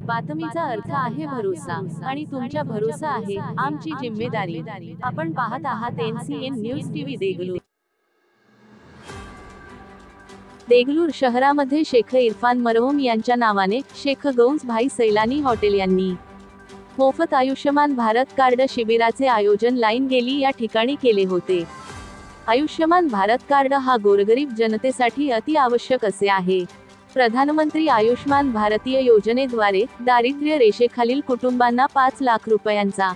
बातमीचा अर्थ आहे भरोसा आणि तुमच्या भरोसा आहे आमची जिम्मेदारी। आपण पाहत आहात NCN news TV Deglur. Deglur शहरामध्ये शेख इरफान मरहूम यांच्या नावाने शेख गौस भाई सैलानी हॉटेल यांनी मोफत आयुष्यमान भारत कार्ड शिबिराचे आयोजन लाईन गेली या ठिकाणी केले होते। आयुष्यमान भारत कार्ड हा गोरगरीब जनतेसाठी अति आवश्यक असे आहे। प्रधानमंत्री आयुष्मान भारतीय योजनेद्वारे दारिद्र्य रेषेखालील कुटुंबांना 5 लाख रुपयांचा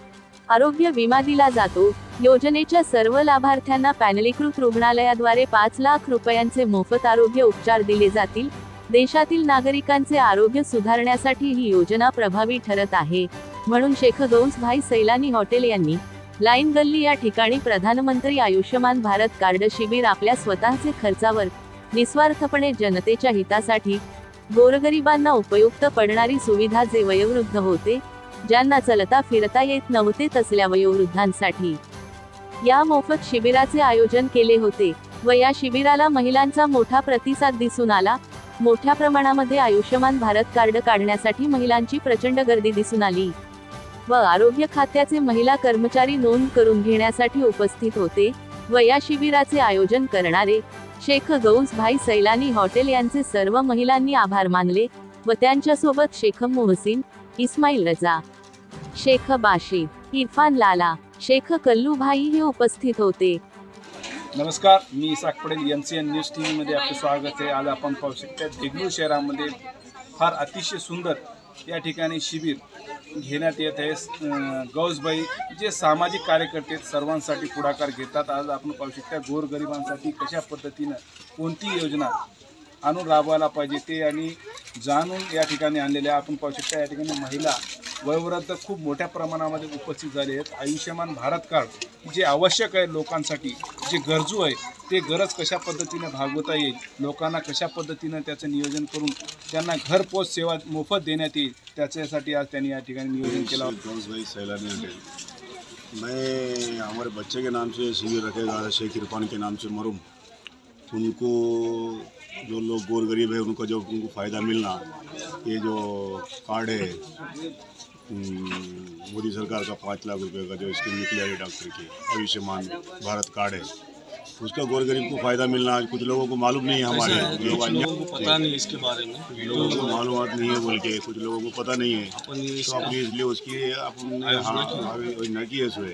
आरोग्य विमा दिला जातो। योजनेच्या सर्व लाभार्थ्यांना पॅनलीकृत रुग्णालयाद्वारे 5 लाख रुपयांचे मोफत आरोग्य उपचार दिले जातील। देशातील नागरिकांचे आरोग्य सुधारण्यासाठी ही योजना प्रभावी ठरत आहे, म्हणून शेख गौस भाई सैलानी हॉटेल यांनी लाईन गल्ली या ठिकाणी प्रधानमंत्री आयुष्यमान भारत कार्ड शिबिर आपल्या स्वतःचे खर्चावर निस्वार्थपणे जनतेच्या हितासाठी गोरगरिबांना उपयुक्त पडणारी सुविधा जे वयोवृद्ध होते, ज्यांना चलता फिरता येत नव्हते तसल्या वयोवृद्धांसाठी या मोफत शिबिराचे आयोजन केले होते व या शिबिराला महिलांचा मोठा प्रतिसाद दिसून आला। मोठ्या प्रमाणामध्ये आयुष्यमान भारत कार्ड काढण्यासाठी महिलांची प्रचंड गर्दी दिसून आली व आरोग्य खात्याचे महिला कर्मचारी नोंद करून घेण्यासाठी उपस्थित होते व या शिबिराचे आयोजन करणारे शेख गौस भाई सैलानी हॉटेल यांचे सर्व महिलांनी आभार मानले व त्यांच्यासोबत शेख मोहसिन, इस्माईल रजा, शेख बाशी, इरफान लाला, शेख कल्लू भाई हे उपस्थित होते। नमस्कार, मी Isak Patel NCN news TV मध्ये आपले स्वागत आहे। आज आपण पाहू शकता देगलूर शहरामध्ये फार अतिशय सुंदर या ठिकाणी शिबिर घेण्यात येत आहे। गौसभाई जे सामाजिक कार्यकर्ते सर्वांसाठी पुढाकार घेतात। आज आपण पाहू शकता गोरगरिबांसाठी कशा पद्धतीने कोणती योजना आणून राबवायला पाहिजे ते आणि जाणून या ठिकाणी आणलेले आपण पाहू शकता। या ठिकाणी महिला वयोवृद्ध खूप मोठ्या प्रमाणामध्ये उपस्थित झाले आहेत। आयुष्यमान भारत कार्ड जे आवश्यक आहे लोकांसाठी, जे गरजू आहे ते गरज कशा पद्धतीने भागवता येईल, लोकांना कशा पद्धतीने त्याचं नियोजन करून त्यांना घरपोच सेवा मोफत देण्यात येईल, त्याच्यासाठी आज त्यांनी या ठिकाणी नियोजन केलं। गौस भाई सैलानी हॉटेल मैं हमारे बच्चे के नाम से शिविर रखेगा शेख इरफान के नाम से मरूम, उनको जो लोग गोर गरीब है उनको फ़ायदा मिलना, ये जो कार्ड है मोदी सरकार का 5 लाख रुपए का जो स्कीम निकली है डॉक्टर की आयुष्मान भारत कार्ड है, उसका गोर गरीब को फ़ायदा मिलना आज कुछ लोगों को मालूम नहीं है। हमारे लोगों को पता नहीं इसके बारे में, लोगों को मालूमात नहीं है बोल के कुछ लोगों को पता नहीं है, तो अपनी इसलिए उसकी अपने योजना की है। सो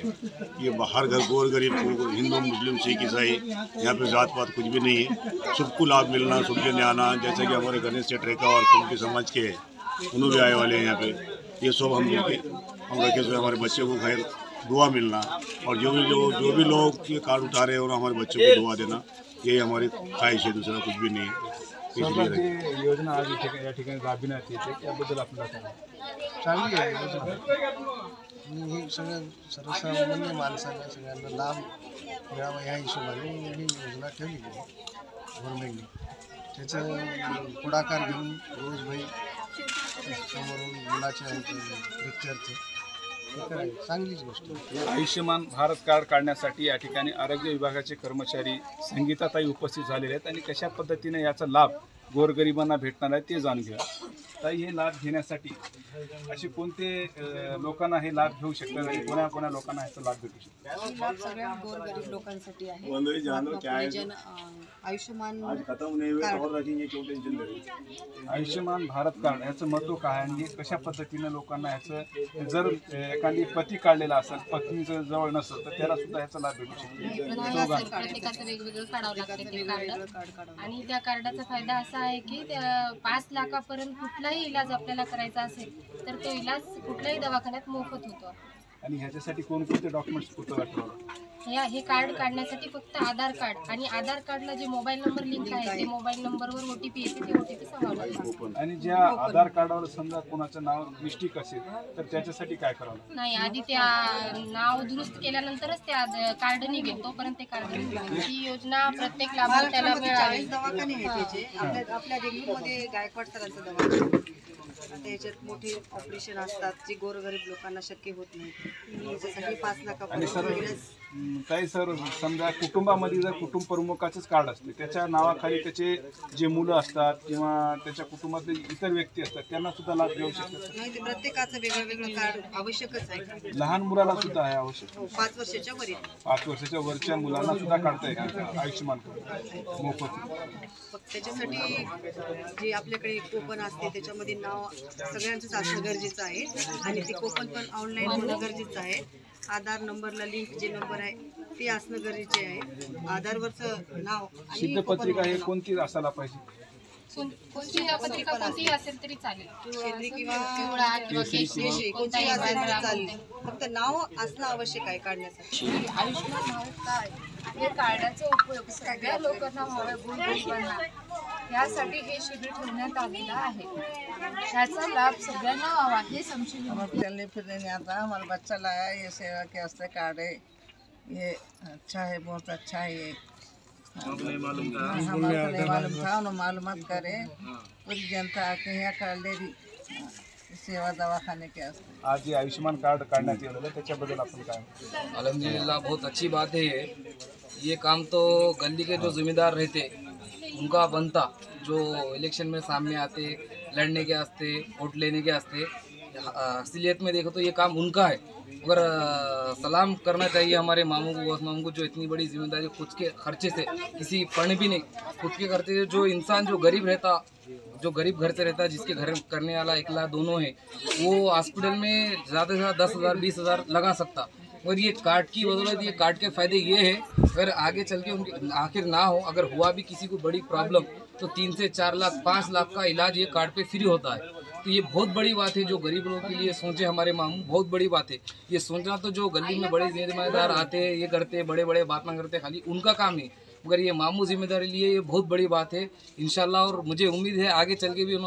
ये बाहर घर गोर गरीब को हिंदू मुस्लिम सिख ईसाई यहाँ पे जात पात कुछ भी नहीं है, सबको लाभ मिलना, सब जने आना। जैसे कि हमारे गणेश सेठ रेखा और उनके समाज के उन्होंने भी आए वाले हैं यहाँ पे, ये सब हम रखे सो हमारे बच्चे को खैर दुआ मिलना और जो भी लोग ये कार्ड उठा रहे हैं और हमारे बच्चों को दुआ देना, यही हमारी ख्वाहिश है, दूसरा कुछ भी नहीं। इसलिए योजना आज या ठिकाणी राबविण्यात येते, त्याबद्दल आपल्याला चांगली आहे योजना। सगळं सर्वसामान्य माणसांना सगळ्यांना लाभ मिळावा या हिशोबाने ही योजना ठेवली गेली गव्हर्नमेंटने। त्याचं पुढाकार घेऊन रोजभाई समोरून मुलाच्या प्रित्यर्थ चांगलीच गोष्ट। आयुष्यमान भारत कार्ड काढण्यासाठी या ठिकाणी आरोग्य विभागाचे कर्मचारी संगीताताई उपस्थित झालेले आहेत आणि कशा पद्धतीने याचा लाभ गोरगरिबांना भेटणार आहे ते जाणून घ्या। ताई, हे लाभ घेण्यासाठी असे कोणते लोकांना हे लाभ घेऊ शकतात आणि कोणा लोकांना याचा लाभ भेटू शकतो? सगळ्या गोरगरीब लोकांसाठी आहे। आयुष्यमान भारत कार्ड याचं महत्त्व काय आणि कशा पद्धतीने लोकांना याचं, जर एखादी पती काढलेला असेल, पत्नी जवळ नसेल तर त्याला सुद्धा याचा लाभ भेटू शकतो। प्रत्येकाचं वेगवेगळं काढावं लागतं ते कार्ड आणि त्या कार्डाचा फायदा असा आहे की 5 लाखापर्यंत कुठलाही इलाज आपल्याला करायचा असेल तर तो इलाज कुठल्याही दवाखान्यात मोफत होतो। आणि ह्याच्यासाठी कोणकोणते डॉक्युमेंट्स पुरतं वाटतं? हे कार्ड काढण्यासाठी फक्त आधार कार्ड आणि आधार कार्डला जे मोबाईल नंबर लिंक आहे ते मोबाईल नंबरवर OTP येते, ते OTP सांगावं लागतं। आणि ज्या आधार कार्डावर समजा कोणाचं नाव मिस्टेक असेल तर त्याच्यासाठी काय करावं लागतं? नाही, आधी त्या नाव दुरुस्त केल्यानंतरच त्या कार्ड निघेल, तोपर्यंत ते कार्ड निघेल। ही योजना प्रत्येक लाभार्थ्याला मिळावी। दवाखाने आहेत आपल्या देगलूरमध्ये गायकवाड सरांचं दवाखाना, आता याच्यात मोठे ऑपरेशन असतात जे गोरगरीब लोकांना शक्य होत नाही, त्याच्यासाठी 5 लाखापर्यंत काही सर समजा कुटुंबामध्ये जर कुटुंब प्रमुखाचंच कार्ड असते, त्याच्या नावाखाली त्याचे जे मुलं असतात किंवा त्याच्या कुटुंबातले इतर व्यक्ती असतात त्यांना सुद्धा लाभ घेऊ शकतात. नाही, ते प्रत्येकाचं वेगळं वेगळं कार्ड आवश्यकच आहे. लहान मुलाला सुद्धा आहे आवश्यक. 5 वर्षाच्या वरील 5 वर्षाच्या वरच्या मुलांना सुद्धा काढता येईल आयुष्यमान कार्ड मोफत. फक्त त्याच्यासाठी जे आपल्याकडे कोपन असते त्याच्यामध्ये नाव सगळ्यांचंच असणं गरजेचं आहे आणि ते कोपन पण ऑनलाईन होणं गरजेचं आहे. आधार नंबरला लिंक जे नंबर आहे ते असणं गरजेचे आहे. आधारवरचं नाव आणि सिद्धपत्रिका हे कोणती असायला पाहिजे? कोणती पत्रिका कोणतीही असेल तरी चालेल, शेंद्री किंवा पिवळा किंवा केशरी कोणतीही असेल तरी चालेल, फक्त नाव असणं आवश्यक आहे काढण्यासाठी. आयुष्यमान भारत कार्ड हे कार्डाचा उपयोग सगळ्या लोकांना व्हावा, गुणवंतांना, यासाठी हे शिबिर ठेवण्यात आलेलं आहे. त्याचा लाभ सगळ्यांना व्हावा हे समजून चलने फिरने नहीं आता, हमारा बच्चा लाया ये सेवा के वास्ते कार्ड है, ये अच्छा है, बहुत अच्छा है ये। हमारे को नहीं मालूम था, उन्होंने मालूमात करे, पूरी जनता आके यहाँ कार्ड ले रही सेवा दवाखाने के वास्ते। आज ये आयुष्मान कार्ड काढण्यात येईल त्याच्याबद्दल आपण काय? अल्हम्दुलिल्लाह बहुत अच्छी बात है ये काम तो गली के जो जिम्मेदार रहते उनका बनता, जो इलेक्शन में सामने आते लड़ने के वास्ते वोट लेने के वास्ते, असलियत में देखो तो ये काम उनका है। मगर सलाम करना चाहिए हमारे मामू को, बॉस मामू को, जो इतनी बड़ी जिम्मेदारी खुद के खर्चे से, किसी फंड भी नहीं, खुद के खर्चे से, जो इंसान जो गरीब रहता, जो गरीब घर से रहता, जिसके घर करने वाला एकला दोनों है, वो हॉस्पिटल में ज़्यादा से ज़्यादा 10,000 20,000 लगा सकता। और ये कार्ड की बदौलत, ये कार्ड के फ़ायदे ये है, अगर आगे चल के उनके आखिर ना हो, अगर हुआ भी किसी को बड़ी प्रॉब्लम, तो 3 से 4 लाख 5 लाख का इलाज ये कार्ड पे फ्री होता है। तो ये बहुत बड़ी बात है जो गरीब लोगों के लिए सोचे हमारे मामू, बहुत बड़ी बात है ये सोचना। तो जो गली में बड़े जिम्मेदार आते ये करते, बड़े बड़े बात ना करते, खाली उनका काम है, मगर ये मामू जिम्मेदारी लिए ये बहुत बड़ी बात है इंशाल्लाह। और मुझे उम्मीद है आगे चल के भी उन्होंने